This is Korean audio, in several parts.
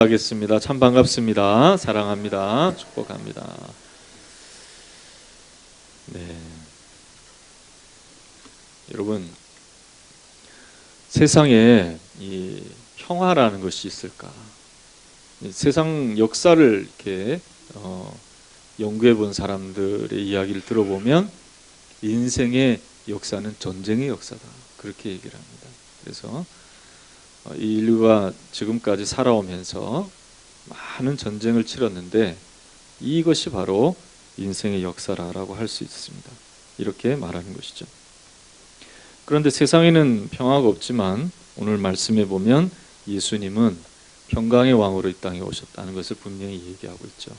하겠습니다. 참 반갑습니다. 사랑합니다. 축복합니다. 네, 여러분, 세상에 이 평화라는 것이 있을까? 세상 역사를 이렇게 연구해 본 사람들의 이야기를 들어보면 인생의 역사는 전쟁의 역사다, 그렇게 얘기를 합니다. 그래서 이 인류가 지금까지 살아오면서 많은 전쟁을 치렀는데 이것이 바로 인생의 역사라고 할 수 있습니다. 이렇게 말하는 것이죠. 그런데 세상에는 평화가 없지만 오늘 말씀에 보면 예수님은 평강의 왕으로 이 땅에 오셨다는 것을 분명히 얘기하고 있죠.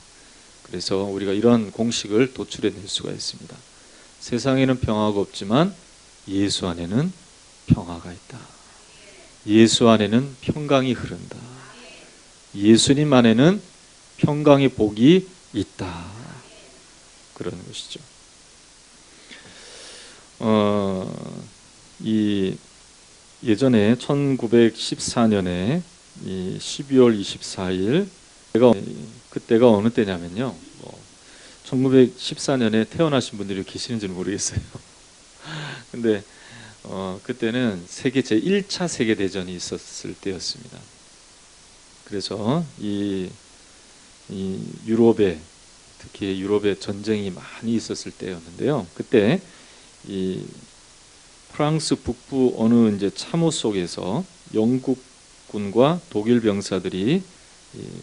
그래서 우리가 이런 공식을 도출해낼 수가 있습니다. 세상에는 평화가 없지만 예수 안에는 평화가 있다. 예수 안에는 평강이 흐른다. 예수님 안에는 평강의 복이 있다. 그런 것이죠. 예전에 1914년에 12월 24일 그때가 어느 때냐면요, 1914년에 태어나신 분들이 계시는지는 모르겠어요. 근데 그때는 제1차 세계대전이 있었을 때였습니다. 그래서 이 유럽에, 특히 유럽에 전쟁이 많이 있었을 때였는데요. 그때 이 프랑스 북부 어느 이제 참호 속에서 영국군과 독일 병사들이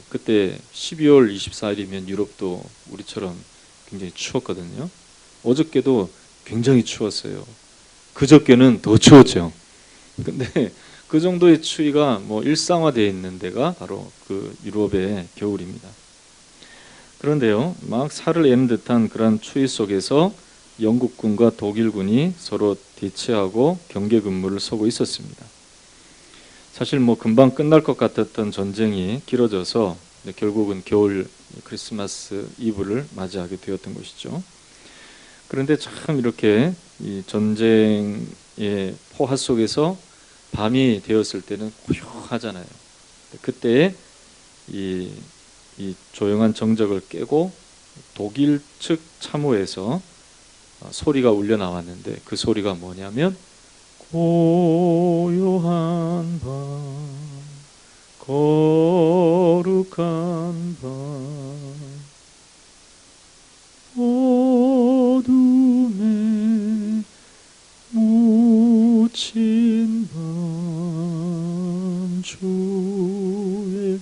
그때 12월 24일이면 유럽도 우리처럼 굉장히 추웠거든요. 어저께도 굉장히 추웠어요. 그저께는 더 추웠죠. 근데 그 정도의 추위가 일상화되어 있는 데가 바로 그 유럽의 겨울입니다. 그런데요, 막 살을 애는 듯한 그런 추위 속에서 영국군과 독일군이 서로 대치하고 경계 근무를 서고 있었습니다. 사실 금방 끝날 것 같았던 전쟁이 길어져서 결국은 겨울 크리스마스 이브를 맞이하게 되었던 것이죠. 그런데 참 이렇게 이 전쟁의 포화 속에서 밤이 되었을 때는 고요하잖아요. 그때 이 조용한 정적을 깨고 독일 측 참호에서 소리가 울려 나왔는데 그 소리가 뭐냐면 고요한 밤, 거룩한 밤, 어둠에 묻힌 밤, 주의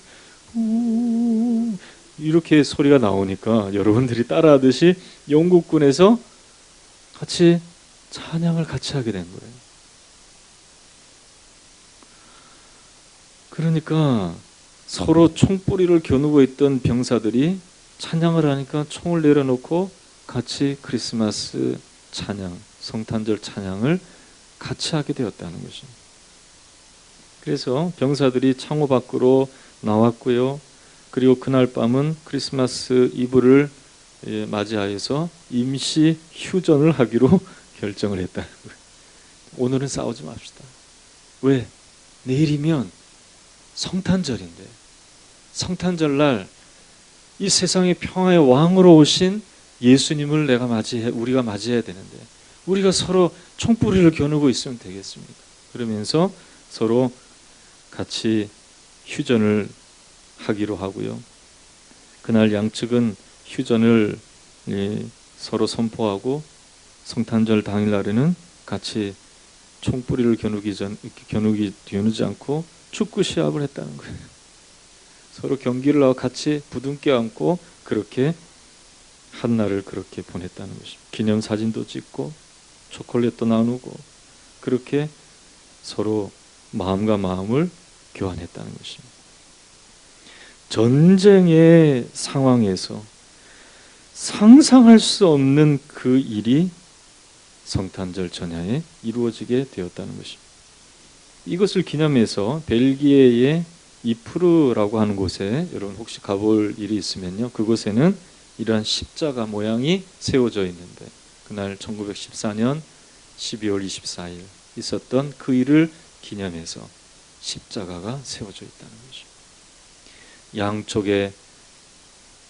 봄. 이렇게 소리가 나오니까 여러분들이 따라하듯이 영국군에서 같이 찬양을 같이 하게 된 거예요. 그러니까 서로 총뿌리를 겨누고 있던 병사들이 찬양을 하니까 총을 내려놓고 같이 크리스마스 찬양, 성탄절 찬양을 같이 하게 되었다는 것입니다. 그래서 병사들이 창호 밖으로 나왔고요. 그리고 그날 밤은 크리스마스 이브를 맞이하여서 임시 휴전을 하기로 결정을 했다는 거예요. 오늘은 싸우지 맙시다. 왜? 내일이면 성탄절인데, 성탄절날 이 세상의 평화의 왕으로 오신 예수님을 우리가 맞이해야 되는데 우리가 서로 총뿌리를 겨누고 있으면 되겠습니까? 그러면서 서로 같이 휴전을 하기로 하고요. 그날 양측은 휴전을 서로 선포하고 성탄절 당일날에는 같이 총뿌리를 겨누지 않고 축구 시합을 했다는 거예요. 서로 경기를 하고 같이 부둥켜 안고 그렇게 한 날을 그렇게 보냈다는 것입니다. 기념사진도 찍고 초콜릿도 나누고 그렇게 서로 마음과 마음을 교환했다는 것입니다. 전쟁의 상황에서 상상할 수 없는 그 일이 성탄절 전야에 이루어지게 되었다는 것입니다. 이것을 기념해서 벨기에의 이프르라고 하는 곳에 여러분 혹시 가볼 일이 있으면요, 그곳에는 이러한 십자가 모양이 세워져 있는데 그날 1914년 12월 24일 있었던 그 일을 기념해서 십자가가 세워져 있다는 것입니다. 양쪽의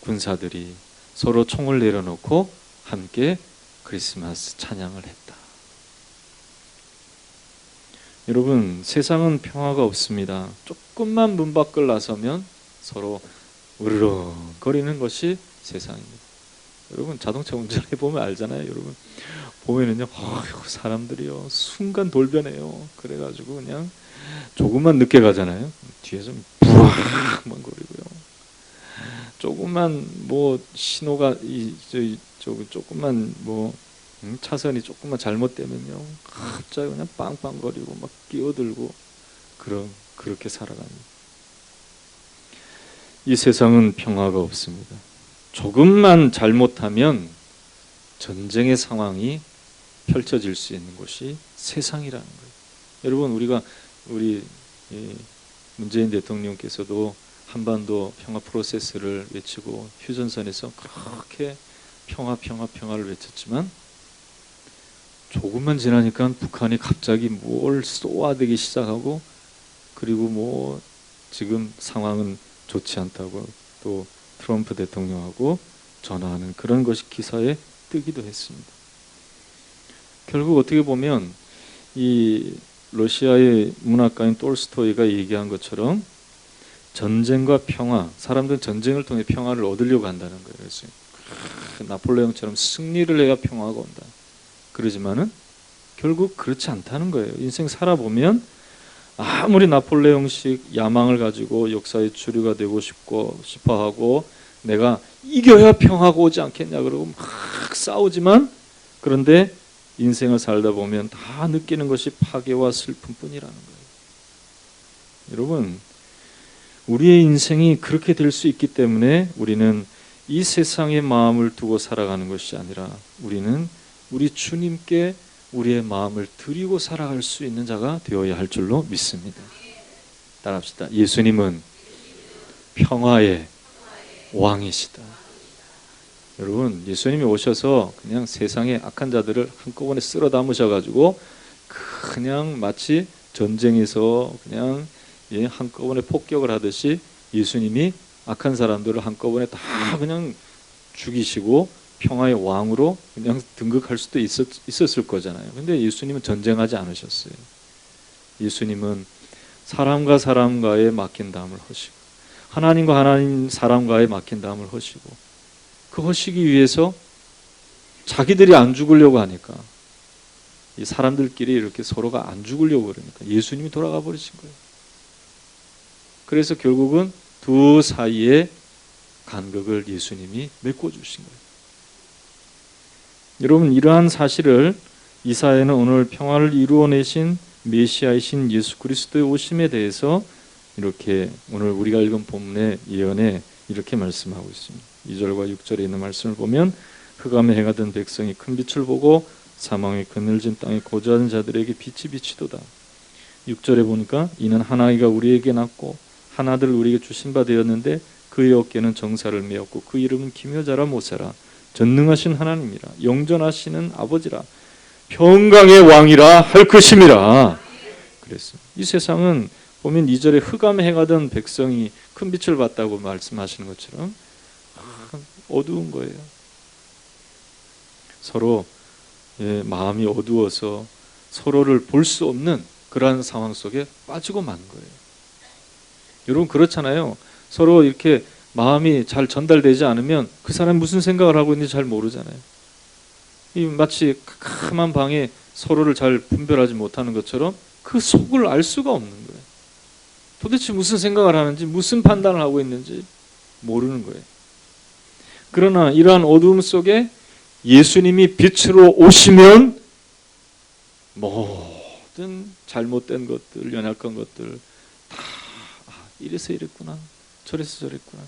군사들이 서로 총을 내려놓고 함께 크리스마스 찬양을 했다. 여러분, 세상은 평화가 없습니다. 조금만 문 밖을 나서면 서로 으르렁 거리는 것이 세상입니다. 여러분, 자동차 운전해 보면 알잖아요. 여러분 보면은요, 사람들이요 순간 돌변해요. 그래가지고 그냥 조금만 늦게 가잖아요. 뒤에서 부악만 거리고요. 조금만 뭐 신호가 조금만 뭐 차선이 조금만 잘못되면요, 갑자기 그냥 빵빵거리고 막 끼어들고 그렇게 살아갑니다. 이 세상은 평화가 없습니다. 조금만 잘못하면 전쟁의 상황이 펼쳐질 수 있는 곳이 세상이라는 거예요. 여러분, 우리 문재인 대통령께서도 한반도 평화 프로세스를 외치고 휴전선에서 그렇게 평화를 외쳤지만 조금만 지나니까 북한이 갑자기 뭘 쏘아대기 시작하고, 그리고 뭐 지금 상황은 좋지 않다고 또 트럼프 대통령하고 전화하는 그런 것이 기사에 뜨기도 했습니다. 결국 어떻게 보면 이 러시아의 문학가인 톨스토이가 얘기한 것처럼 전쟁과 평화, 사람들은 전쟁을 통해 평화를 얻으려고 한다는 거예요. 그래서 나폴레옹처럼 승리를 해야 평화가 온다. 그러지만은 결국 그렇지 않다는 거예요. 인생 살아보면 아무리 나폴레옹식 야망을 가지고 역사의 주류가 되고 싶어 하고 내가 이겨야 평화가 오지 않겠냐 그러고 막 싸우지만, 그런데 인생을 살다 보면 다 느끼는 것이 파괴와 슬픔뿐이라는 거예요. 여러분, 우리의 인생이 그렇게 될 수 있기 때문에 우리는 이 세상의 마음을 두고 살아가는 것이 아니라 우리는 우리 주님께 우리의 마음을 드리고 살아갈 수 있는 자가 되어야 할 줄로 믿습니다. 따라합시다. 예수님은 평화의 왕이시다. 여러분, 예수님이 오셔서 그냥 세상의 악한 자들을 한꺼번에 쓸어 담으셔가지고 그냥 마치 전쟁에서 그냥 한꺼번에 폭격을 하듯이 예수님이 악한 사람들을 한꺼번에 다 그냥 죽이시고 평화의 왕으로 그냥 등극할 수도 있었을 거잖아요. 근데 예수님은 전쟁하지 않으셨어요. 예수님은 사람과 사람과의 맡긴다움을 하시고 하나님과 하나님 사람과의 맡긴다움을 하시고, 그 하시기 위해서 자기들이 안 죽으려고 하니까, 이 사람들끼리 이렇게 서로가 안 죽으려고 그러니까 예수님이 돌아가 버리신 거예요. 그래서 결국은 두 사이의 간극을 예수님이 메꿔주신 거예요. 여러분, 이러한 사실을 이사야는 오늘 평화를 이루어내신 메시아이신 예수 그리스도의 오심에 대해서 이렇게 오늘 우리가 읽은 본문의 예언에 이렇게 말씀하고 있습니다. 2절과 6절에 있는 말씀을 보면 흑암의 해가 든 백성이 큰 빛을 보고 사망의 그늘진 땅에 거주하는 자들에게 빛이 비치도다. 6절에 보니까 이는 한 아이가 우리에게 낳고 한 아들을 우리에게 주신 바 되었는데 그의 어깨는 정사를 메었고 그 이름은 기묘자라 모세라 전능하신 하나님이라 영전하시는 아버지라 평강의 왕이라 할 것임이라 그랬습니다. 이 세상은 보면 2절에 흑암의 해가 든 백성이 큰 빛을 봤다고 말씀하시는 것처럼 어두운 거예요. 서로 마음이 어두워서 서로를 볼 수 없는 그러한 상황 속에 빠지고 만 거예요. 여러분, 그렇잖아요. 서로 이렇게 마음이 잘 전달되지 않으면 그 사람이 무슨 생각을 하고 있는지 잘 모르잖아요. 마치 캄캄한 방에 서로를 잘 분별하지 못하는 것처럼 그 속을 알 수가 없는 거예요. 도대체 무슨 생각을 하는지, 무슨 판단을 하고 있는지 모르는 거예요. 그러나 이러한 어두움 속에 예수님이 빛으로 오시면 모든 잘못된 것들, 연약한 것들 다 이래서 이랬구나, 저래서 저랬구나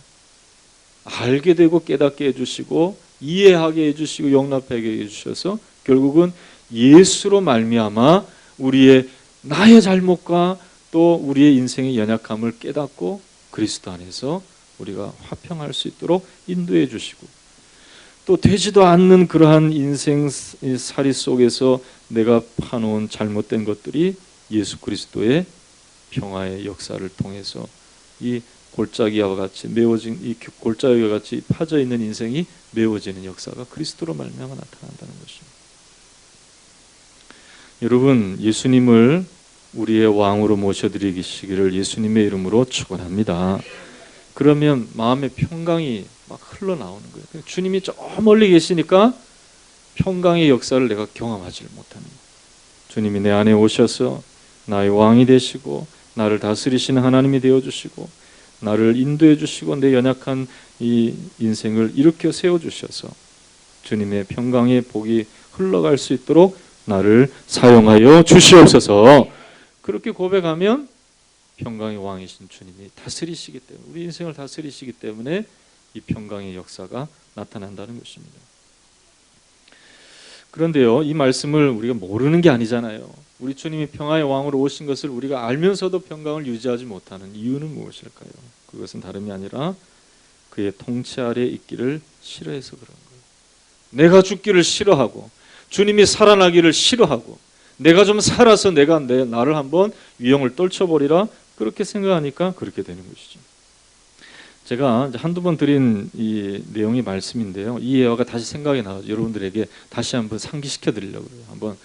알게 되고 깨닫게 해주시고 이해하게 해주시고 용납하게 해주셔서 결국은 예수로 말미암아 우리의 나의 잘못과 또 우리의 인생의 연약함을 깨닫고 그리스도 안에서 우리가 화평할 수 있도록 인도해 주시고, 또 되지도 않는 그러한 인생살이 속에서 내가 파놓은 잘못된 것들이 예수 그리스도의 평화의 역사를 통해서 이 골짜기와 같이 메워진 이 골짜기와 같이 파져 있는 인생이 메워지는 역사가 그리스도로 말미암아 나타난다는 것입니다. 여러분, 예수님을 우리의 왕으로 모셔드리시기를 예수님의 이름으로 축원합니다. 그러면 마음의 평강이 막 흘러나오는 거예요. 주님이 저 멀리 계시니까 평강의 역사를 내가 경험하지를 못하는 거예요. 주님이 내 안에 오셔서 나의 왕이 되시고 나를 다스리시는 하나님이 되어주시고 나를 인도해 주시고 내 연약한 이 인생을 일으켜 세워주셔서 주님의 평강의 복이 흘러갈 수 있도록 나를 사용하여 주시옵소서. 그렇게 고백하면 평강의 왕이신 주님이 다스리시기 때문에, 우리 인생을 다스리시기 때문에 이 평강의 역사가 나타난다는 것입니다. 그런데요, 이 말씀을 우리가 모르는 게 아니잖아요. 우리 주님이 평화의 왕으로 오신 것을 우리가 알면서도 평강을 유지하지 못하는 이유는 무엇일까요? 그것은 다름이 아니라 그의 통치 아래에 있기를 싫어해서 그런 거예요. 내가 죽기를 싫어하고 주님이 살아나기를 싫어하고 내가 좀 살아서 나를 한번 위용을 떨쳐버리라, 그렇게 생각하니까 그렇게 되는 것이죠. 제가 한두 번 드린 이 내용이 말씀인데요, 이 예화가 다시 생각이 나서 여러분들에게 다시 한번 상기시켜 드리려고 해요. 한번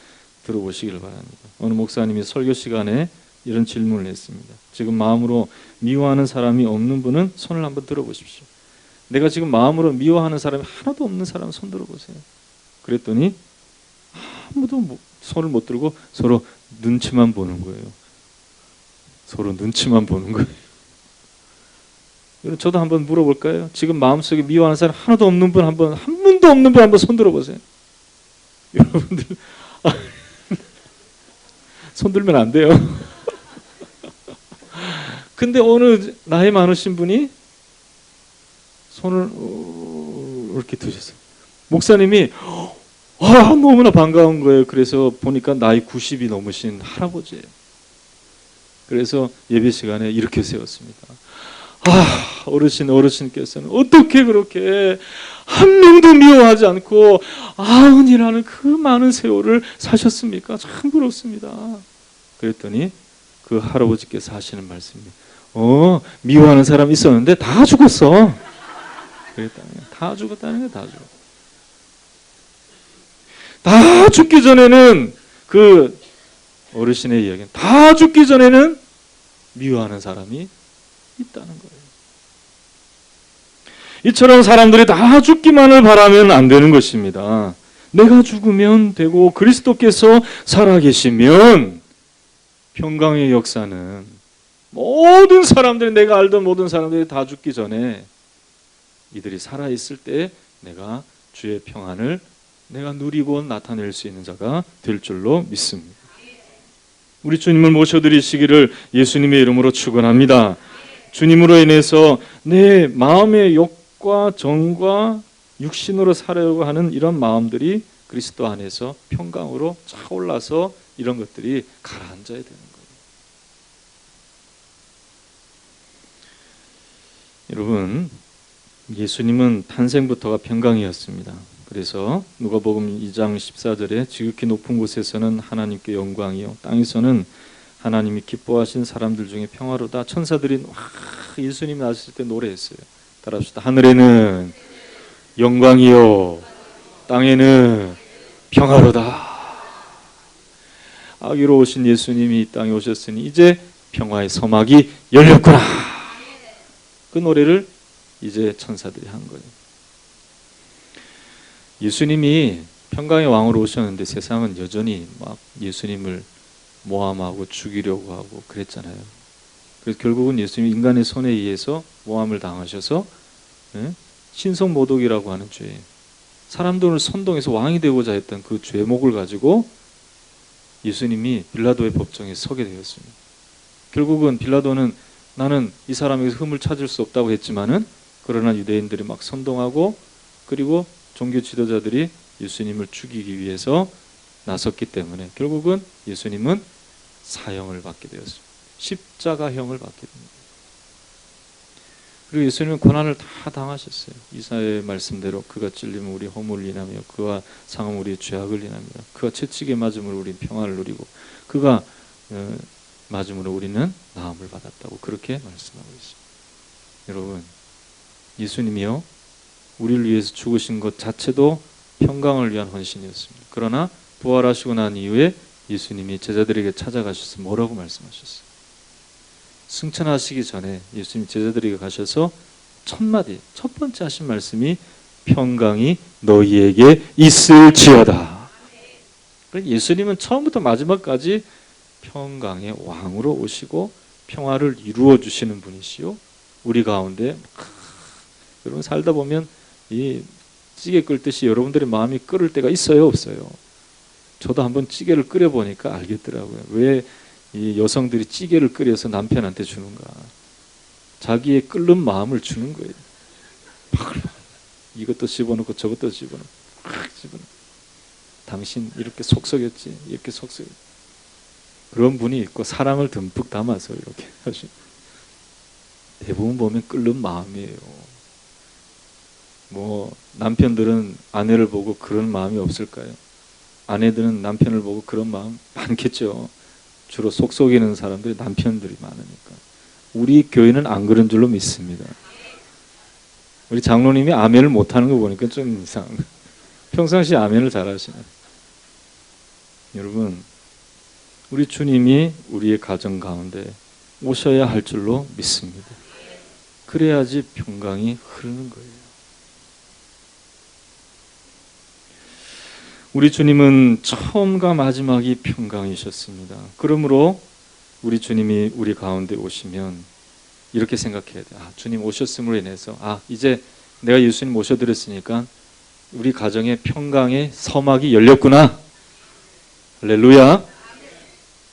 들어보시길 바랍니다. 어느 목사님이 설교 시간에 이런 질문을 했습니다. 지금 마음으로 미워하는 사람이 없는 분은 손을 한번 들어보십시오. 내가 지금 마음으로 미워하는 사람이 하나도 없는 사람 손 들어보세요. 그랬더니 아무도 손을 못 들고 서로 눈치만 보는 거예요. 서로 눈치만 보는 거예요. 저도 한번 물어볼까요? 지금 마음속에 미워하는 사람 하나도 없는 분, 한 분도 없는 분 한번 손 들어보세요. 여러분들 손 들면 안 돼요. 근데 어느 나이 많으신 분이 손을 이렇게 드셨어요. 목사님이 너무나 반가운 거예요. 그래서 보니까 나이 90이 넘으신 할아버지예요. 그래서 예배 시간에 이렇게 세웠습니다. 어르신께서는 어떻게 그렇게 한 명도 미워하지 않고 아흔이라는 그 많은 세월을 사셨습니까? 참 부럽습니다. 그랬더니 그 할아버지께서 하시는 말씀이 미워하는 사람 있었는데 다 죽었어. 그랬다는 거예요. 다 죽었다는 거예요. 다 죽었어. 다 죽기 전에는 그 어르신의 이야기는 다 죽기 전에는 미워하는 사람이 있다는 거예요. 이처럼 사람들이 다 죽기만을 바라면 안 되는 것입니다. 내가 죽으면 되고 그리스도께서 살아계시면 평강의 역사는 모든 사람들이, 내가 알던 모든 사람들이 다 죽기 전에 이들이 살아있을 때 내가 주의 평안을 내가 누리고 나타낼 수 있는 자가 될 줄로 믿습니다. 우리 주님을 모셔드리시기를 예수님의 이름으로 축원합니다. 주님으로 인해서 내 마음의 욕과 정과 육신으로 살아가려고 하는 이런 마음들이 그리스도 안에서 평강으로 차올라서 이런 것들이 가라앉아야 되는 거예요. 여러분, 예수님은 탄생부터가 평강이었습니다. 그래서 누가복음 2장 14절에 지극히 높은 곳에서는 하나님께 영광이요 땅에서는 하나님이 기뻐하신 사람들 중에 평화로다. 천사들이 예수님이 나셨을 때 노래했어요. 따라합시다. 하늘에는 영광이요 땅에는 평화로다. 아기로 오신 예수님이 이 땅에 오셨으니 이제 평화의 서막이 열렸구나. 그 노래를 이제 천사들이 한 거예요. 예수님이 평강의 왕으로 오셨는데 세상은 여전히 막 예수님을 모함하고 죽이려고 하고 그랬잖아요. 그래서 결국은 예수님이 인간의 손에 의해서 모함을 당하셔서 신성모독이라고 하는 죄, 사람들을 선동해서 왕이 되고자 했던 그 죄목을 가지고 예수님이 빌라도의 법정에 서게 되었습니다. 결국은 빌라도는 나는 이 사람에게서 흠을 찾을 수 없다고 했지만은, 그러나 유대인들이 막 선동하고 그리고 종교 지도자들이 예수님을 죽이기 위해서 나섰기 때문에 결국은 예수님은 사형을 받게 되었습니다. 십자가형을 받게 됩니다. 그리고 예수님은 고난을 다 당하셨어요. 이사야의 말씀대로 그가 찔림은 우리 허물을 인하며 그가 상함은 우리의 죄악을 인하며 그가 채찍에 맞음으로 우리는 평화를 누리고 그가 맞음으로 우리는 나음을 받았다고 그렇게 말씀하고 있습니다. 여러분, 예수님이요 우리를 위해서 죽으신 것 자체도 평강을 위한 헌신이었습니다. 그러나 부활하시고 난 이후에 예수님이 제자들에게 찾아가셔서 뭐라고 말씀하셨어요? 승천하시기 전에 예수님 제자들에게 가셔서 첫 번째 하신 말씀이 평강이 너희에게 있을지어다. 예수님은 처음부터 마지막까지 평강의 왕으로 오시고 평화를 이루어 주시는 분이시요 우리 가운데 여러분 살다 보면 이 찌개 끓듯이 여러분들의 마음이 끓을 때가 있어요, 없어요? 저도 한번 찌개를 끓여 보니까 알겠더라고요. 왜 이 여성들이 찌개를 끓여서 남편한테 주는가? 자기의 끓는 마음을 주는 거예요. 이것도 집어넣고 저것도 집어넣고 당신 이렇게 속 썩였지, 이렇게 속 썩였지. 그런 분이 있고 사랑을 듬뿍 담아서 이렇게 하시. 대부분 보면 끓는 마음이에요. 뭐 남편들은 아내를 보고 그런 마음이 없을까요? 아내들은 남편을 보고 그런 마음 많겠죠. 주로 속 속이는 사람들이 남편들이 많으니까. 우리 교회는 안 그런 줄로 믿습니다. 우리 장로님이 아멘을 못하는 거 보니까 좀 이상한 거. 평상시에 아멘을 잘하시네. 여러분, 우리 주님이 우리의 가정 가운데 오셔야 할 줄로 믿습니다. 그래야지 평강이 흐르는 거예요. 우리 주님은 처음과 마지막이 평강이셨습니다. 그러므로 우리 주님이 우리 가운데 오시면 이렇게 생각해야 돼요. 주님 오셨음으로 인해서 이제 내가 예수님 모셔드렸으니까 우리 가정에 평강의 서막이 열렸구나. 할렐루야.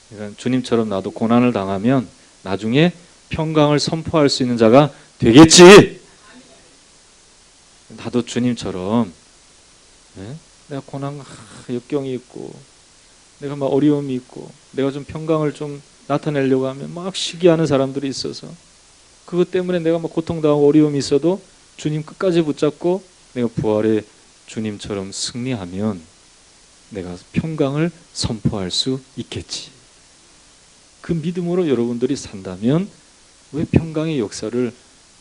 그러니까 주님처럼 나도 고난을 당하면 나중에 평강을 선포할 수 있는 자가 되겠지. 나도 주님처럼 내가 고난, 역경이 있고 내가 막 어려움이 있고 내가 좀 평강을 좀 나타내려고 하면 막 시기하는 사람들이 있어서 그것 때문에 내가 막 고통당하고 어려움이 있어도 주님 끝까지 붙잡고 내가 부활의 주님처럼 승리하면 내가 평강을 선포할 수 있겠지. 그 믿음으로 여러분들이 산다면 왜 평강의 역사를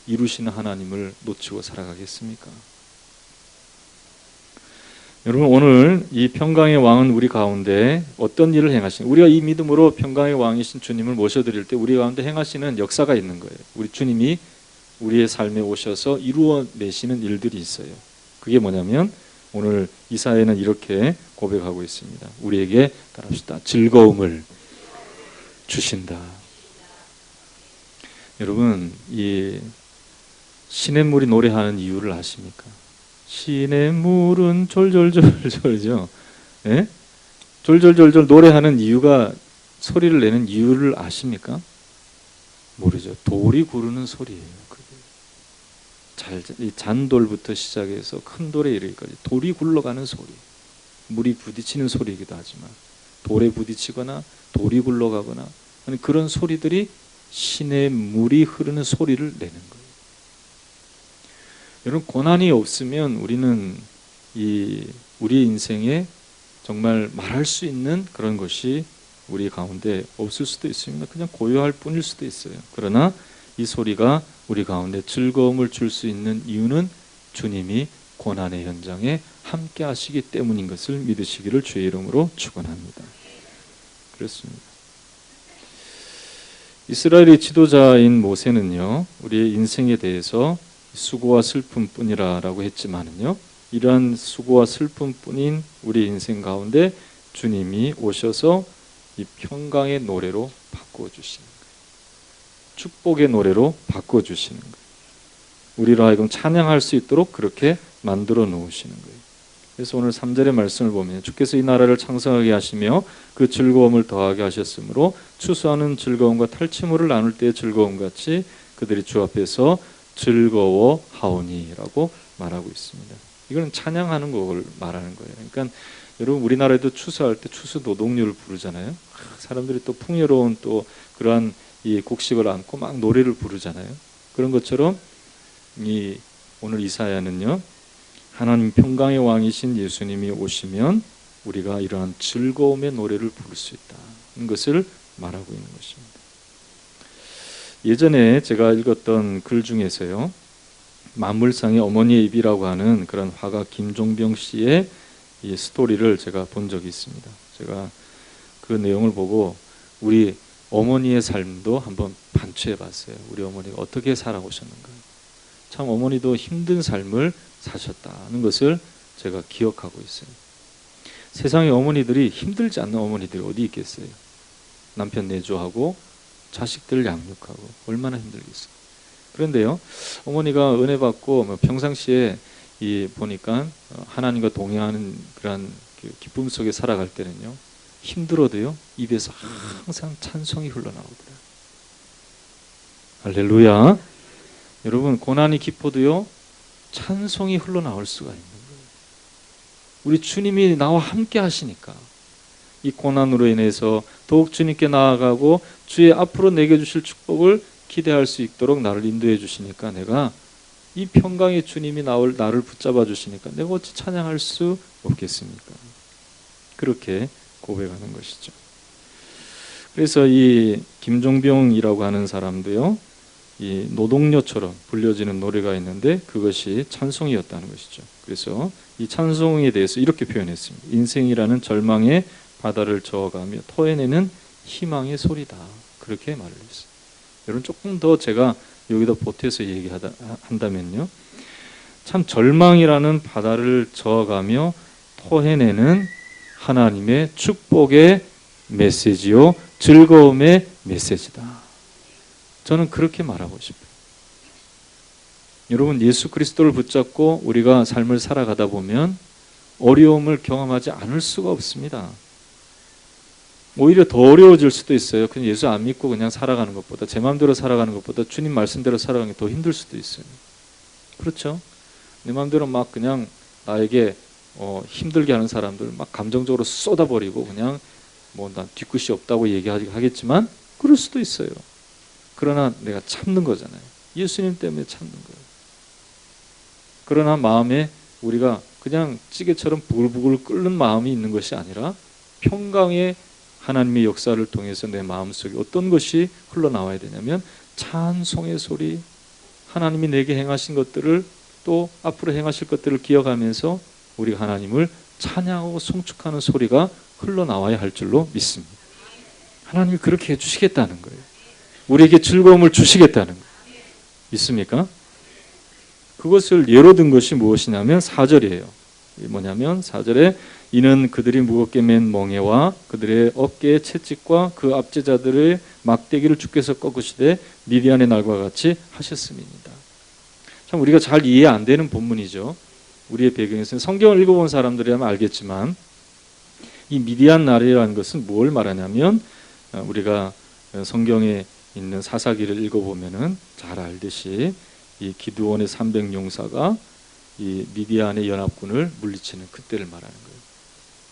이루시는 하나님을 놓치고 살아가겠습니까? 여러분, 오늘 이 평강의 왕은 우리 가운데 어떤 일을 행하시는, 우리가 이 믿음으로 평강의 왕이신 주님을 모셔드릴 때 우리 가운데 행하시는 역사가 있는 거예요. 우리 주님이 우리의 삶에 오셔서 이루어내시는 일들이 있어요. 그게 뭐냐면 오늘 이사야는 이렇게 고백하고 있습니다. 우리에게 따라합시다. 즐거움을 주신다. 여러분, 이 시냇물이 노래하는 이유를 아십니까? 시냇물은 졸졸졸졸죠. 예? 졸졸졸졸 노래하는 이유가, 소리를 내는 이유를 아십니까? 모르죠. 돌이 구르는 소리예요. 그게. 이 잔돌부터 시작해서 큰 돌에 이르기까지 돌이 굴러가는 소리. 물이 부딪히는 소리이기도 하지만 돌에 부딪히거나 돌이 굴러가거나 하는 그런 소리들이 시냇물이 흐르는 소리를 내는 거예요. 여러분, 고난이 없으면 우리는 우리의 인생에 정말 말할 수 있는 그런 것이 우리 가운데 없을 수도 있습니다. 그냥 고요할 뿐일 수도 있어요. 그러나 이 소리가 우리 가운데 즐거움을 줄 수 있는 이유는 주님이 고난의 현장에 함께 하시기 때문인 것을 믿으시기를 주의 이름으로 축원합니다. 그렇습니다. 이스라엘의 지도자인 모세는요, 우리의 인생에 대해서 수고와 슬픔뿐이라고 했지만은요, 이러한 수고와 슬픔뿐인 우리 인생 가운데 주님이 오셔서 이 평강의 노래로 바꿔주시는 거예요. 축복의 노래로 바꿔주시는 거예요. 우리로 하여금 찬양할 수 있도록 그렇게 만들어 놓으시는 거예요. 그래서 오늘 3절의 말씀을 보면 주께서 이 나라를 창성하게 하시며 그 즐거움을 더하게 하셨으므로 추수하는 즐거움과 탈취물을 나눌 때의 즐거움같이 그들이 주 앞에서 즐거워하오니라고 말하고 있습니다. 이거는 찬양하는 걸 말하는 거예요. 그러니까 여러분, 우리나라에도 추수할 때 추수 노동요를 부르잖아요. 사람들이 또 풍요로운 또 그러한 이 곡식을 안고 막 노래를 부르잖아요. 그런 것처럼 오늘 이사야는요, 하나님 평강의 왕이신 예수님이 오시면 우리가 이러한 즐거움의 노래를 부를 수 있다는 것을 말하고 있는 것입니다. 예전에 제가 읽었던 글 중에서요, 만물상의 어머니의 입이라고 하는 그런 화가 김종병 씨의 이 스토리를 제가 본 적이 있습니다. 제가 그 내용을 보고 우리 어머니의 삶도 한번 반추해 봤어요. 우리 어머니가 어떻게 살아오셨는가. 참 어머니도 힘든 삶을 사셨다는 것을 제가 기억하고 있어요. 세상의 어머니들이 힘들지 않는 어머니들이 어디 있겠어요. 남편 내조하고 자식들 양육하고 얼마나 힘들겠어요. 그런데요, 어머니가 은혜 받고 평상시에 보니까 하나님과 동행하는 그런 기쁨 속에 살아갈 때는요, 힘들어도요 입에서 항상 찬송이 흘러나오더라고요. 할렐루야. 여러분, 고난이 깊어도요 찬송이 흘러나올 수가 있는 거예요. 우리 주님이 나와 함께 하시니까 이 고난으로 인해서 더욱 주님께 나아가고 주의 앞으로 내게 주실 축복을 기대할 수 있도록 나를 인도해 주시니까 내가 이 평강의 주님이 나를 붙잡아 주시니까 내가 어찌 찬양할 수 없겠습니까? 그렇게 고백하는 것이죠. 그래서 이 김종병이라고 하는 사람도요, 이 노동요처럼 불려지는 노래가 있는데 그것이 찬송이었다는 것이죠. 그래서 이 찬송에 대해서 이렇게 표현했습니다. 인생이라는 절망의 바다를 저어가며 토해내는 희망의 소리다. 그렇게 말을 했어요. 여러분, 조금 더 제가 여기다 보태서 얘기한다면요, 참 절망이라는 바다를 저어가며 토해내는 하나님의 축복의 메시지요, 즐거움의 메시지다. 저는 그렇게 말하고 싶어요. 여러분, 예수 그리스도를 붙잡고 우리가 삶을 살아가다 보면 어려움을 경험하지 않을 수가 없습니다. 오히려 더 어려워질 수도 있어요. 그냥 예수 안 믿고 그냥 살아가는 것보다, 제 마음대로 살아가는 것보다 주님 말씀대로 살아가는 게 더 힘들 수도 있어요. 그렇죠? 내 마음대로 막 그냥 나에게 힘들게 하는 사람들 막 감정적으로 쏟아버리고 그냥 난 뒤끝이 없다고 얘기하겠지만 그럴 수도 있어요. 그러나 내가 참는 거잖아요. 예수님 때문에 참는 거예요. 그러나 마음에 우리가 그냥 찌개처럼 부글부글 끓는 마음이 있는 것이 아니라 평강의 하나님의 역사를 통해서 내 마음속에 어떤 것이 흘러나와야 되냐면 찬송의 소리, 하나님이 내게 행하신 것들을 또 앞으로 행하실 것들을 기억하면서 우리가 하나님을 찬양하고 송축하는 소리가 흘러나와야 할 줄로 믿습니다. 하나님이 그렇게 해주시겠다는 거예요. 우리에게 즐거움을 주시겠다는 거예요. 믿습니까? 그것을 예로 든 것이 무엇이냐면 4절이에요. 뭐냐면 4절에 이는 그들이 무겁게 맨 멍에와 그들의 어깨의 채찍과 그 압제자들의 막대기를 주께서 꺾으시되 미디안의 날과 같이 하셨음입니다. 참 우리가 잘 이해 안 되는 본문이죠. 우리의 배경에서는 성경을 읽어본 사람들이라면 알겠지만 이 미디안 날이라는 것은 뭘 말하냐면 우리가 성경에 있는 사사기를 읽어보면은 잘 알듯이 이 기드온의 300용사가 이 미디안의 연합군을 물리치는 그때를 말하는 거예요.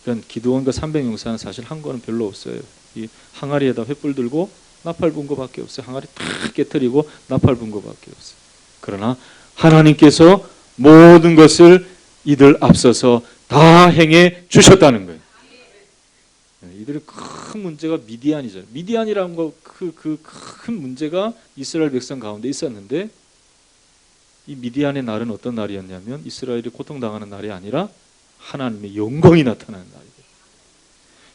그러니까 기드온과 300용사는 사실 한 거는 별로 없어요. 이 항아리에다 횃불 들고 나팔 분 거밖에 없어요. 항아리 탁 깨트리고 나팔 분 거밖에 없어요. 그러나 하나님께서 모든 것을 이들 앞서서 다 행해 주셨다는 거예요. 이들의 큰 문제가 미디안이죠. 미디안이라는 거 그 큰 문제가 이스라엘 백성 가운데 있었는데 이 미디안의 날은 어떤 날이었냐면 이스라엘이 고통당하는 날이 아니라 하나님의 영광이 나타나는 날이에요.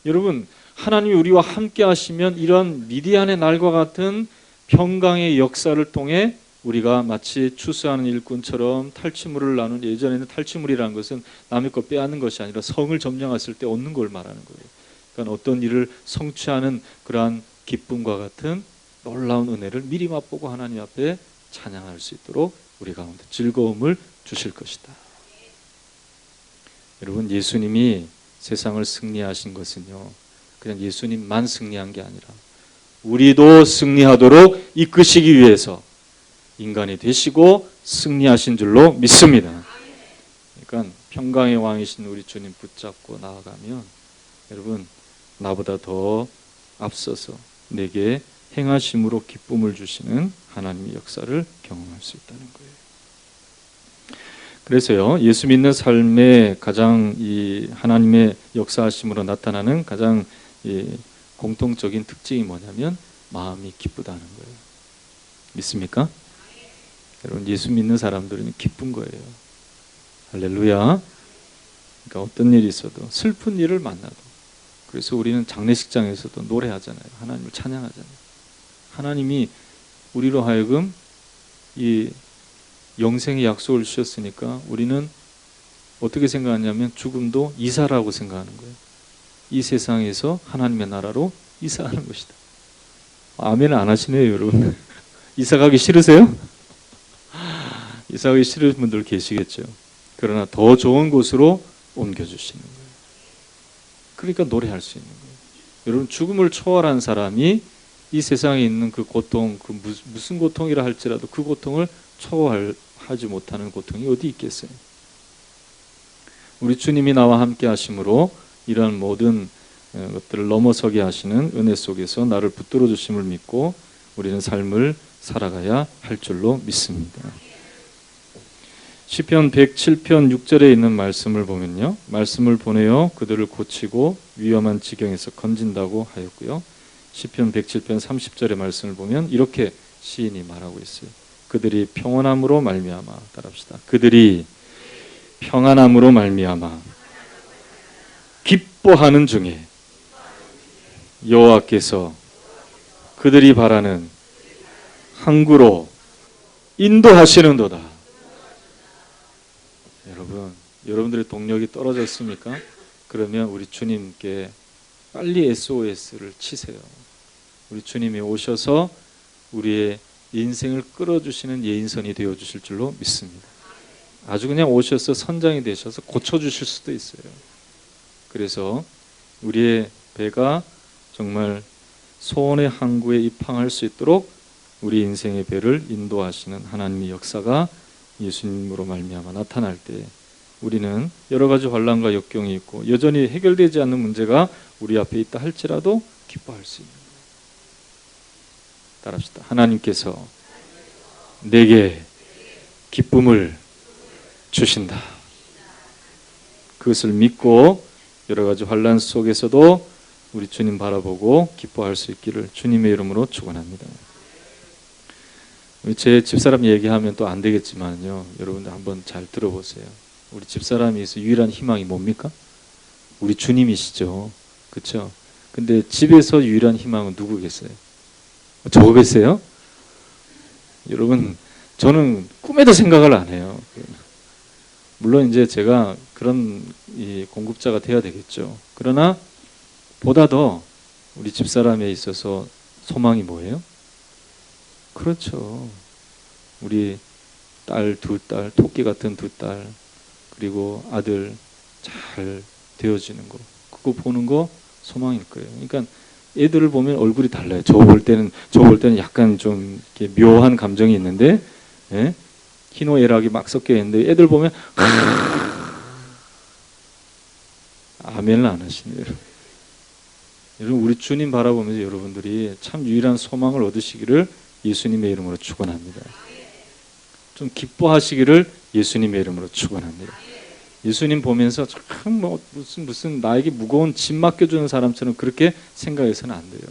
여러분, 하나님이 우리와 함께 하시면 이런 미디안의 날과 같은 평강의 역사를 통해 우리가 마치 추수하는 일꾼처럼 탈취물을 나눈, 예전에는 탈취물이라는 것은 남의 것 빼앗는 것이 아니라 성을 점령했을 때 얻는 걸 말하는 거예요. 그러니까 어떤 일을 성취하는 그러한 기쁨과 같은 놀라운 은혜를 미리 맛보고 하나님 앞에 찬양할 수 있도록 우리 가운데 즐거움을 주실 것이다. 여러분, 예수님이 세상을 승리하신 것은요, 그냥 예수님만 승리한 게 아니라 우리도 승리하도록 이끄시기 위해서 인간이 되시고 승리하신 줄로 믿습니다. 그러니까 평강의 왕이신 우리 주님 붙잡고 나아가면 여러분, 나보다 더 앞서서 내게 행하심으로 기쁨을 주시는 하나님의 역사를 경험할 수 있다는 거예요. 그래서요, 예수 믿는 삶의 가장 이 하나님의 역사하심으로 나타나는 가장 이 공통적인 특징이 뭐냐면 마음이 기쁘다는 거예요. 믿습니까? 여러분, 예수 믿는 사람들은 기쁜 거예요. 할렐루야. 그러니까 어떤 일이 있어도, 슬픈 일을 만나도, 그래서 우리는 장례식장에서도 노래하잖아요. 하나님을 찬양하잖아요. 하나님이 우리로 하여금 이 영생의 약속을 주셨으니까 우리는 어떻게 생각하냐면 죽음도 이사라고 생각하는 거예요. 이 세상에서 하나님의 나라로 이사하는 것이다. 아멘 안 하시네요, 여러분. 이사 가기 싫으세요? 이사 가기 싫은 분들 계시겠죠. 그러나 더 좋은 곳으로 옮겨주시는 거예요. 그러니까 노래할 수 있는 거예요. 여러분, 죽음을 초월한 사람이 이 세상에 있는 그 고통, 그 무슨 고통이라 할지라도 그 고통을 초월하지 못하는 고통이 어디 있겠어요? 우리 주님이 나와 함께 하심으로 이러한 모든 것들을 넘어서게 하시는 은혜 속에서 나를 붙들어 주심을 믿고 우리는 삶을 살아가야 할 줄로 믿습니다. 시편 107편 6절에 있는 말씀을 보면요, 말씀을 보내어 그들을 고치고 위험한 지경에서 건진다고 하였고요, 시편 107편 30절의 말씀을 보면 이렇게 시인이 말하고 있어요. 그들이 평안함으로 말미암아, 따라합시다. 그들이 평안함으로 말미암아 기뻐하는 중에 여호와께서 그들이 바라는 항구로 인도하시는도다. 여러분들의 동력이 떨어졌습니까? 그러면 우리 주님께 빨리 SOS를 치세요. 우리 주님이 오셔서 우리의 인생을 끌어주시는 예인선이 되어주실 줄로 믿습니다. 아주 그냥 오셔서 선장이 되셔서 고쳐주실 수도 있어요. 그래서 우리의 배가 정말 소원의 항구에 입항할 수 있도록 우리 인생의 배를 인도하시는 하나님의 역사가 예수님으로 말미암아 나타날 때 우리는 여러 가지 환난과 역경이 있고 여전히 해결되지 않는 문제가 우리 앞에 있다 할지라도 기뻐할 수 있는 거예요. 따라합시다. 하나님께서 내게 기쁨을 주신다. 그것을 믿고 여러 가지 환난 속에서도 우리 주님 바라보고 기뻐할 수 있기를 주님의 이름으로 축원합니다. 제 집사람 얘기하면 또 안 되겠지만요, 여러분들 한번 잘 들어보세요. 우리 집사람이 있어 유일한 희망이 뭡니까? 우리 주님이시죠. 그렇죠? 근데 집에서 유일한 희망은 누구겠어요? 저겠어요? 여러분, 저는 꿈에도 생각을 안 해요. 물론 이제 제가 그런 이 공급자가 돼야 되겠죠. 그러나 보다 더 우리 집사람에 있어서 소망이 뭐예요? 그렇죠. 우리 딸, 두 딸, 토끼 같은 두 딸, 그리고 아들 잘 되어지는 거, 그거 보는 거 소망일 거예요. 그러니까 애들을 보면 얼굴이 달라요. 저 볼 때는 약간 좀 이렇게 묘한 감정이 있는데, 예? 희노애락이 막 섞여 있는데 애들 보면 아멘을 안 하시네요. 여러분, 우리 주님 바라보면서 여러분들이 참 유일한 소망을 얻으시기를 예수님의 이름으로 축원합니다. 좀 기뻐하시기를 예수님의 이름으로 축원합니다. 예수님 보면서 참 뭐 무슨 나에게 무거운 짐 맡겨주는 사람처럼 그렇게 생각해서는 안 돼요.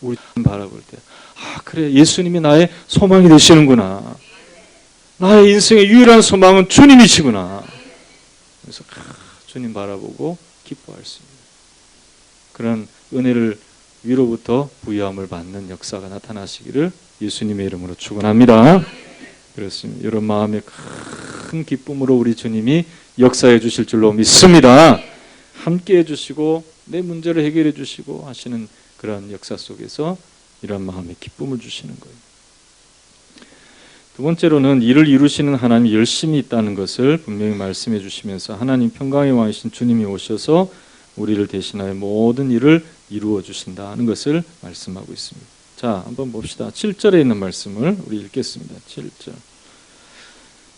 우리 주님 바라볼 때, 아 그래, 예수님이 나의 소망이 되시는구나. 나의 인생의 유일한 소망은 주님이시구나. 그래서 주님 바라보고 기뻐할 수 있는 그런 은혜를 위로부터 부여함을 받는 역사가 나타나시기를 예수님의 이름으로 축원합니다. 그렇습니다. 여러분 마음에 큰 기쁨으로 우리 주님이 역사해 주실 줄로 믿습니다. 함께 해주시고 내 문제를 해결해 주시고 하시는 그런 역사 속에서 이런 마음의 기쁨을 주시는 거예요. 두 번째로는 일을 이루시는 하나님이 열심히 있다는 것을 분명히 말씀해 주시면서 하나님 평강의 왕이신 주님이 오셔서 우리를 대신하여 모든 일을 이루어 주신다는 것을 말씀하고 있습니다. 자, 한번 봅시다. 7절에 있는 말씀을 우리 읽겠습니다.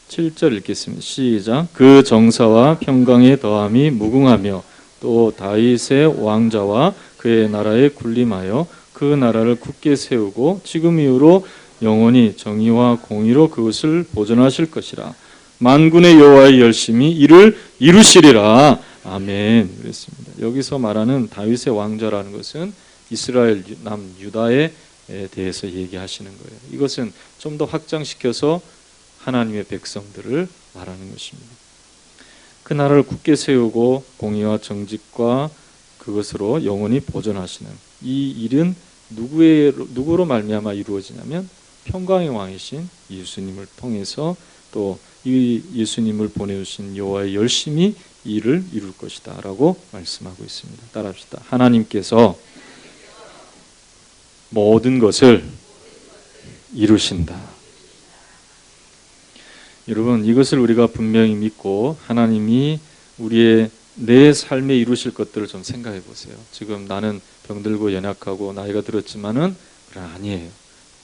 7절 읽겠습니다. 시작. 그 정사와 평강의 더함이 무궁하며 또 다윗의 왕자와 그의 나라에 군림하여 그 나라를 굳게 세우고 지금 이후로 영원히 정의와 공의로 그것을 보존하실 것이라. 만군의 여호와의 열심히 이를 이루시리라. 아멘. 그랬습니다. 여기서 말하는 다윗의 왕자라는 것은 이스라엘 남 유다의 대해서 얘기하시는 거예요. 이것은 좀 더 확장시켜서 하나님의 백성들을 말하는 것입니다. 그 나라를 굳게 세우고 공의와 정직과 그것으로 영원히 보존하시는 이 일은 누구로 말미암아 이루어지냐면 평강의 왕이신 예수님을 통해서 또 이 예수님을 보내주신 여호와의 열심히 이 일을 이룰 것이다 라고 말씀하고 있습니다. 따라합시다. 하나님께서 모든 것을 이루신다. 여러분, 이것을 우리가 분명히 믿고 하나님이 내 삶에 이루실 것들을 좀 생각해 보세요. 지금 나는 병들고 연약하고 나이가 들었지만은 그건 아니에요.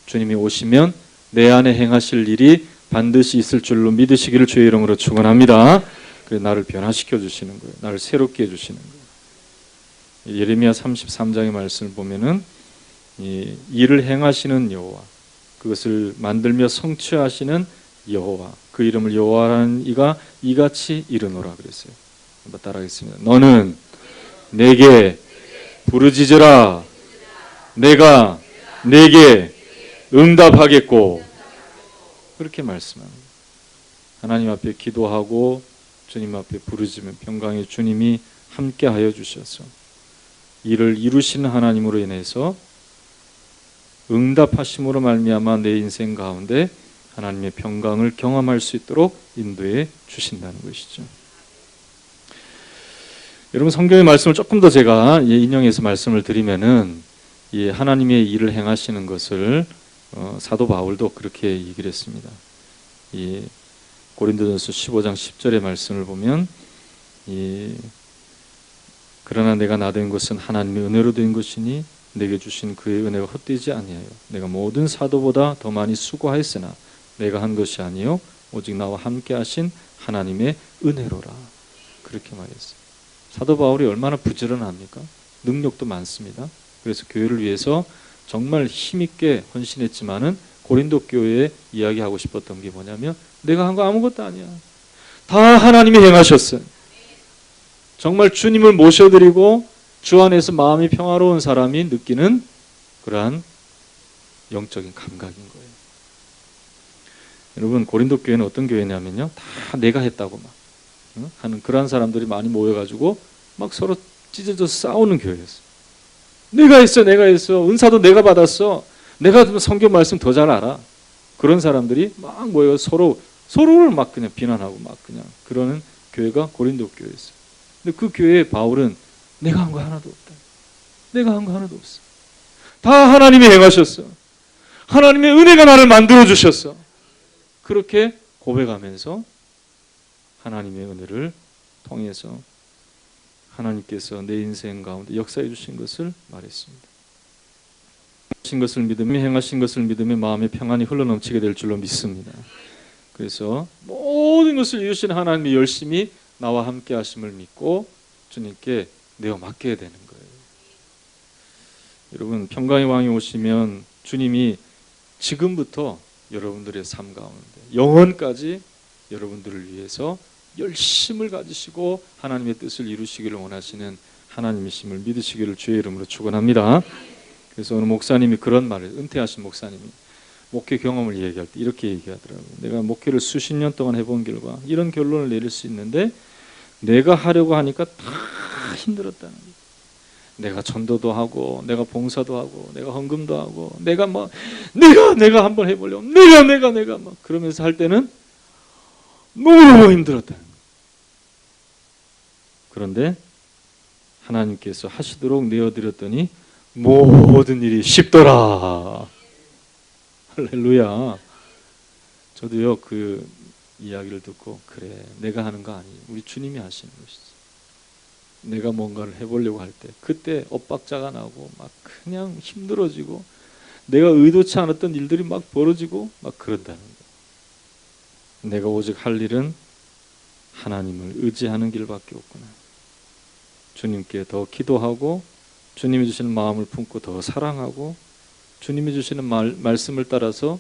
주님이 오시면 내 안에 행하실 일이 반드시 있을 줄로 믿으시기를 주의 이름으로 축원합니다. 그래서 나를 변화시켜 주시는 거예요. 나를 새롭게 해주시는 거예요. 예레미야 33장의 말씀을 보면은 이 일을 행하시는 여호와, 그것을 만들며 성취하시는 여호와, 그 이름을 여호와라는 이가 이같이 이르노라 그랬어요. 한번 따라하겠습니다. 너는 내게 부르짖으라. 내가 내게 응답하겠고. 그렇게 말씀합니다. 하나님 앞에 기도하고 주님 앞에 부르짖으면 평강의 주님이 함께하여 주셔서 이를 이루시는 하나님으로 인해서 응답하심으로 말미암아 내 인생 가운데 하나님의 평강을 경험할 수 있도록 인도해 주신다는 것이죠. 여러분, 성경의 말씀을 조금 더 제가 인용해서 말씀을 드리면은 이 하나님의 일을 행하시는 것을 사도 바울도 그렇게 얘기를 했습니다. 이 고린도전서 15장 10절의 말씀을 보면 그러나 내가 나된 것은 하나님의 은혜로 된 것이니 내게 주신 그의 은혜가 헛되지 아니하여 내가 모든 사도보다 더 많이 수고하였으나 내가 한 것이 아니요 오직 나와 함께 하신 하나님의 은혜로라. 그렇게 말했어요. 사도 바울이 얼마나 부지런합니까? 능력도 많습니다. 그래서 교회를 위해서 정말 힘있게 헌신했지만은 고린도 교회에 이야기하고 싶었던 게 뭐냐면 내가 한 거 아무것도 아니야. 다 하나님이 행하셨어요. 정말 주님을 모셔드리고 주 안에서 마음이 평화로운 사람이 느끼는 그러한 영적인 감각인 거예요. 여러분, 고린도 교회는 어떤 교회냐면요, 다 내가 했다고 막 하는 그러한 사람들이 많이 모여가지고 막 서로 찢어져서 싸우는 교회였어요. 내가 했어, 은사도 내가 받았어, 내가 성경 말씀 더 잘 알아. 그런 사람들이 막 모여 서로를 막 그냥 비난하고 막 그냥 그러는 교회가 고린도 교회였어요. 근데 그 교회에 바울은 내가 한 거 하나도 없다. 내가 한 거 하나도 없어. 다 하나님이 행하셨어. 하나님의 은혜가 나를 만들어 주셨어. 그렇게 고백하면서 하나님의 은혜를 통해서 하나님께서 내 인생 가운데 역사해 주신 것을 말했습니다. 하신 것을 믿으며 행하신 것을 믿으며 마음의 평안이 흘러넘치게 될 줄로 믿습니다. 그래서 모든 것을 이루신 하나님이 열심히 나와 함께 하심을 믿고 주님께 내어 맡겨야 되는 거예요. 여러분, 평강의 왕이 오시면 주님이 지금부터 여러분들의 삶 가운데 영원까지 여러분들을 위해서 열심을 가지시고 하나님의 뜻을 이루시기를 원하시는 하나님이심을 믿으시기를 주의 이름으로 축원합니다. 그래서 어느 목사님이 그런 말을, 은퇴하신 목사님이 목회 경험을 얘기할 때 이렇게 얘기하더라고요. 내가 목회를 수십 년 동안 해본 결과 이런 결론을 내릴 수 있는데 내가 하려고 하니까 다 힘들었다는 거예요. 내가 전도도 하고 내가 봉사도 하고 내가 헌금도 하고 내가 한번 해보려고 내가 막 그러면서 할 때는 너무 힘들었다는 거예요. 그런데 하나님께서 하시도록 내어드렸더니 모든 일이 쉽더라. 할렐루야. 저도요, 그 이야기를 듣고 그래, 내가 하는 거 아니에요. 우리 주님이 하시는 것이지. 내가 뭔가를 해보려고 할 때 그때 엇박자가 나고 막 그냥 힘들어지고 내가 의도치 않았던 일들이 막 벌어지고 막 그런다는 거예요. 내가 오직 할 일은 하나님을 의지하는 길밖에 없구나. 주님께 더 기도하고 주님이 주시는 마음을 품고 더 사랑하고 주님이 주시는 말씀을 따라서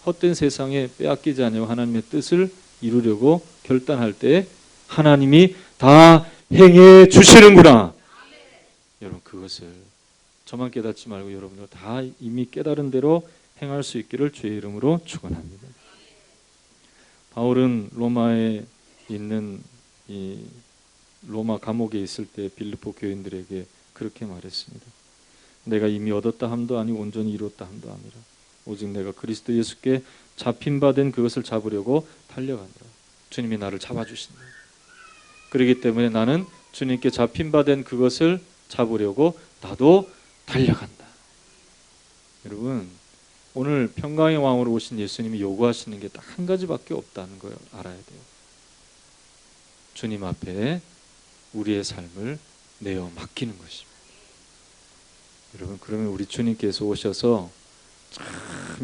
헛된 세상에 빼앗기지 않으려 하나님의 뜻을 이루려고 결단할 때 하나님이 다 행해 주시는구나. 여러분, 그것을 저만 깨닫지 말고 여러분들 다 이미 깨달은 대로 행할 수 있기를 주의 이름으로 축원합니다. 바울은 로마에 있는 이 로마 감옥에 있을 때 빌립보 교인들에게 그렇게 말했습니다. 내가 이미 얻었다 함도 아니고 온전히 이루었다 함도 아니라 오직 내가 그리스도 예수께 잡힌 바 된 그것을 잡으려고 달려간다. 주님이 나를 잡아주신다. 그렇기 때문에 나는 주님께 잡힌 바 된 그것을 잡으려고 나도 달려간다. 여러분, 오늘 평강의 왕으로 오신 예수님이 요구하시는 게 딱 한 가지밖에 없다는 걸 알아야 돼요. 주님 앞에 우리의 삶을 내어 맡기는 것입니다. 여러분, 그러면 우리 주님께서 오셔서 참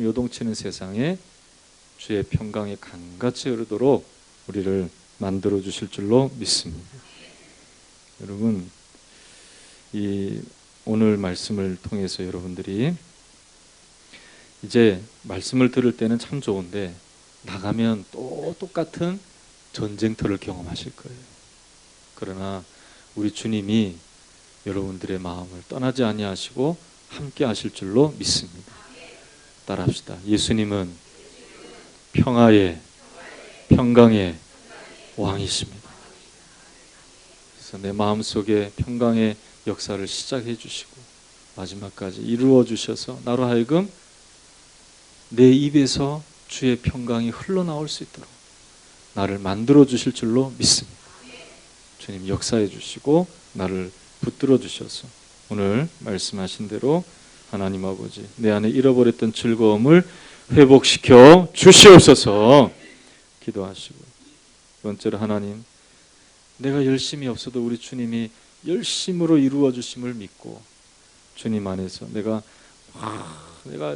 요동치는 세상에 주의 평강이 강같이 흐르도록 우리를 만들어 주실 줄로 믿습니다. 여러분, 이 오늘 말씀을 통해서 여러분들이 이제 말씀을 들을 때는 참 좋은데 나가면 또 똑같은 전쟁터를 경험하실 거예요. 그러나 우리 주님이 여러분들의 마음을 떠나지 아니하시고 함께 하실 줄로 믿습니다. 따라합시다. 예수님은 평화의 평강의 왕이십니다. 그래서 내 마음속에 평강의 역사를 시작해 주시고 마지막까지 이루어 주셔서 나로 하여금 내 입에서 주의 평강이 흘러나올 수 있도록 나를 만들어 주실 줄로 믿습니다. 주님 역사해 주시고 나를 붙들어 주셔서 오늘 말씀하신 대로 하나님 아버지 내 안에 잃어버렸던 즐거움을 회복시켜 주시옵소서 기도하시고, 두 번째로 하나님, 내가 열심히 없어도 우리 주님이 열심으로 이루어 주심을 믿고 주님 안에서 내가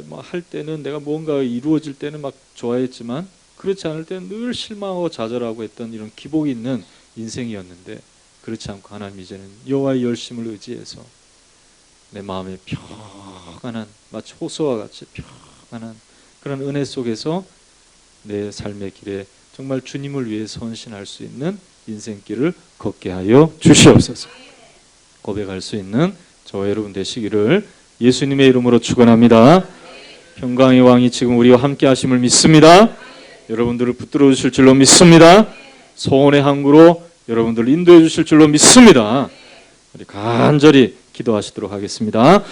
뭐 할 때는 내가 뭔가 이루어질 때는 막 좋아했지만 그렇지 않을 때는 늘 실망하고 좌절하고 했던 이런 기복이 있는 인생이었는데 그렇지 않고 하나님 이제는 여호와의 열심을 의지해서 내 마음에 평안한 마치 호수와 같이 평안한 그런 은혜 속에서 내 삶의 길에 정말 주님을 위해 헌신할 수 있는 인생길을 걷게 하여 주시옵소서. 고백할 수 있는 저와 여러분 되시기를 예수님의 이름으로 축원합니다. 평강의 왕이 지금 우리와 함께 하심을 믿습니다. 여러분들을 붙들어 주실 줄로 믿습니다. 소원의 항구로 여러분들을 인도해 주실 줄로 믿습니다. 우리 간절히 기도하시도록 하겠습니다.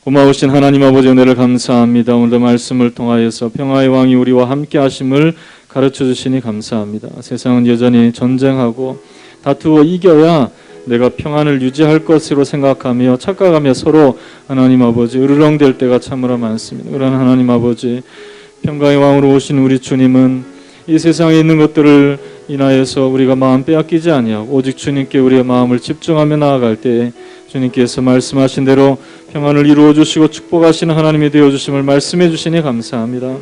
고마우신 하나님 아버지 은혜를 감사합니다. 오늘도 말씀을 통하여서 평화의 왕이 우리와 함께 하심을 가르쳐 주시니 감사합니다. 세상은 여전히 전쟁하고 다투어 이겨야 내가 평안을 유지할 것으로 생각하며 착각하며 서로 하나님 아버지 으르렁댈 때가 참으로 많습니다. 그러나 하나님 아버지 평강의 왕으로 오신 우리 주님은 이 세상에 있는 것들을 인하여서 우리가 마음 빼앗기지 아니하고 오직 주님께 우리의 마음을 집중하며 나아갈 때에 주님께서 말씀하신 대로 평안을 이루어 주시고 축복하시는 하나님이 되어 주심을 말씀해 주시니 감사합니다.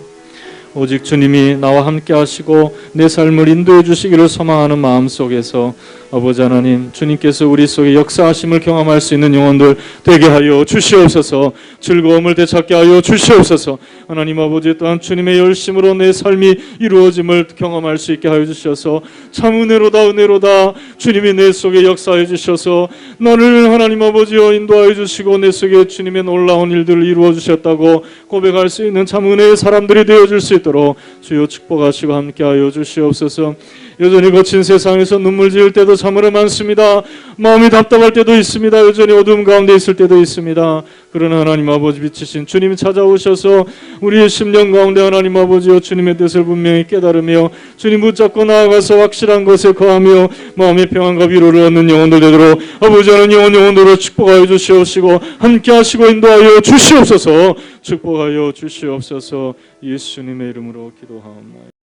오직 주님이 나와 함께 하시고 내 삶을 인도해 주시기를 소망하는 마음 속에서 아버지 하나님, 주님께서 우리 속에 역사하심을 경험할 수 있는 영혼들 되게 하여 주시옵소서. 즐거움을 되찾게 하여 주시옵소서. 하나님 아버지, 또한 주님의 열심으로 내 삶이 이루어짐을 경험할 수 있게 하여 주셔서 참 은혜로다 주님이 내 속에 역사해 주셔서 나를 하나님 아버지여 인도하여 주시고 내 속에 주님의 놀라운 일들을 이루어 주셨다고 고백할 수 있는 참 은혜의 사람들이 되어줄 수 있도록 주여 축복하시고 함께하여 주시옵소서. 여전히 거친 세상에서 눈물 지을 때도 참으로 많습니다. 마음이 답답할 때도 있습니다. 여전히 어두움 가운데 있을 때도 있습니다. 그러나 하나님 아버지 빛이신 주님이 찾아오셔서 우리의 심령 가운데 하나님 아버지여 주님의 뜻을 분명히 깨달으며 주님 붙잡고 나아가서 확실한 것에 거하며 마음의 평안과 위로를 얻는 영혼들 되도록 아버지 하나님 영혼들로 축복하여 주시옵시고 함께 하시고 인도하여 주시옵소서. 축복하여 주시옵소서. 예수님의 이름으로 기도하옵나이다.